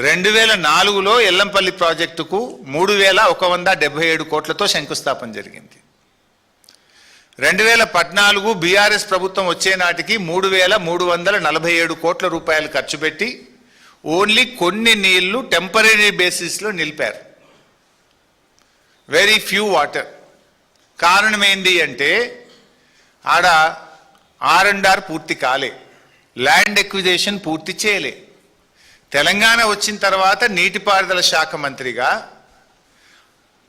2004లో ఎల్లంపల్లి ప్రాజెక్టుకు 3177 కోట్లతో శంకుస్థాపన జరిగింది. 2014 బీఆర్ఎస్ ప్రభుత్వం వచ్చే నాటికి 3347 కోట్ల రూపాయలు ఖర్చు పెట్టి ఓన్లీ కొన్ని నీళ్లు టెంపరీ బేసిస్లో నిలిపారు. Very few water. కారణం ఏంది అంటే ఆడ R&R పూర్తి కాలే, ల్యాండ్ ఎక్విజేషన్ పూర్తి చేయలే. తెలంగాణ వచ్చిన తర్వాత నీటిపారుదల శాఖ మంత్రిగా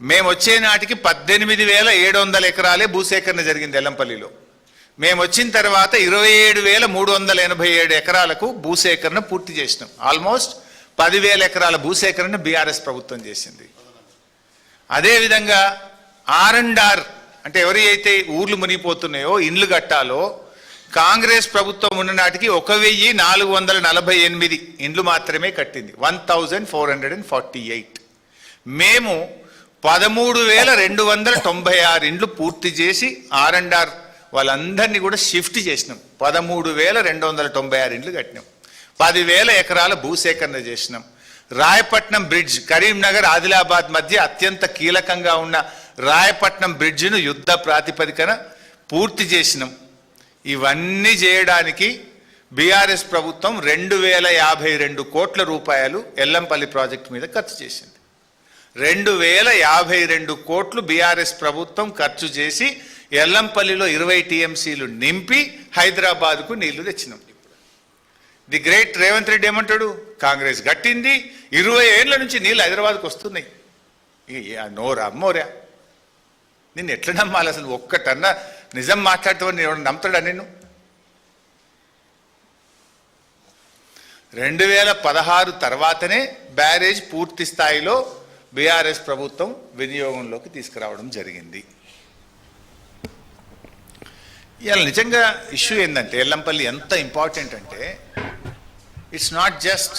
మేము వచ్చే నాటికి 18,700 ఎకరాలే భూసేకరణ జరిగింది ఎల్లంపల్లిలో. మేము వచ్చిన తర్వాత 27,387 ఎకరాలకు భూసేకరణ పూర్తి చేసినాం. ఆల్మోస్ట్ 10,000 ఎకరాల భూసేకరణ బీఆర్ఎస్ ప్రభుత్వం చేసింది. అదేవిధంగా R&R అంటే ఎవరి అయితే ఊర్లు మునిగిపోతున్నాయో ఇండ్లు కట్టాలో కాంగ్రెస్ ప్రభుత్వం ఉన్న నాటికి 1,448 ఇండ్లు మాత్రమే కట్టింది, 1,448. మేము 13,296 ఇండ్లు పూర్తి చేసి R&R వాళ్ళందరినీ కూడా షిఫ్ట్ చేసినాం. 13,296 ఇండ్లు కట్టినాం. 10,000 ఎకరాల భూసేకరణ చేసినాం. రాయపట్నం బ్రిడ్జ్, కరీంనగర్ ఆదిలాబాద్ మధ్య అత్యంత కీలకంగా ఉన్న రాయపట్నం బ్రిడ్జిను యుద్ధ ప్రాతిపదికన పూర్తి చేసినాం. ఇవన్నీ చేయడానికి బీఆర్ఎస్ ప్రభుత్వం 2,052 కోట్ల రూపాయలు ఎల్లంపల్లి ప్రాజెక్టు మీద ఖర్చు చేసింది. 2,052 కోట్లు బీఆర్ఎస్ ప్రభుత్వం ఖర్చు చేసి ఎల్లంపల్లిలో 20 TMCలు నింపి హైదరాబాద్కు నీళ్లు తెచ్చినాం. ది గ్రేట్ రేవంత్ రెడ్డి ఏమంటాడు, కాంగ్రెస్ గట్టింది, 20 ఏళ్ల నుంచి నీళ్ళు హైదరాబాద్కు వస్తున్నాయి. నోరా మోరా, నిన్ను ఎట్లా నమ్మాలి అసలు? ఒక్కటన్నా నిజం మాట్లాడుతావు, నేను నమ్ముతాడా నిన్ను? 2016 తర్వాతనే బ్యారేజ్ పూర్తి స్థాయిలో బీఆర్ఎస్ ప్రభుత్వం వినియోగంలోకి తీసుకురావడం జరిగింది. ఇవాళ నిజంగా ఇష్యూ ఏంటంటే ఎల్లంపల్లి ఎంత ఇంపార్టెంట్ అంటే ఇట్స్ నాట్ జస్ట్